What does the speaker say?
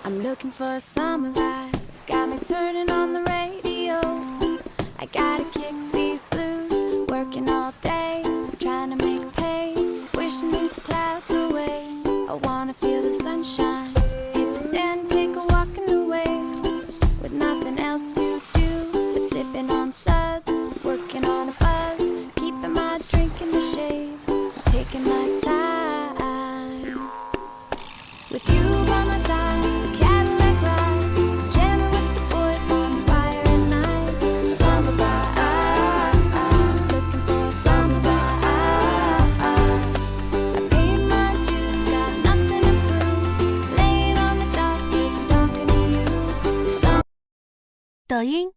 I'm looking for a summer vibe. Got me turning on the radio. I gotta kick these blues. Working all day, trying to make pay. Wishing these clouds away. I wanna feel the sunshine. Hit the sand, take a walk in the waves. With nothing else to do but sipping on suds. Working on a buzz, keeping my drink in the shade. Taking my time. With you by my side, a Cadillac ride. Jamming with the boys, bonfire at night. Summer vibe, looking for a summer vibe. I paid my dues, got nothing to prove. Laying on the dock, just talking to you. 抖音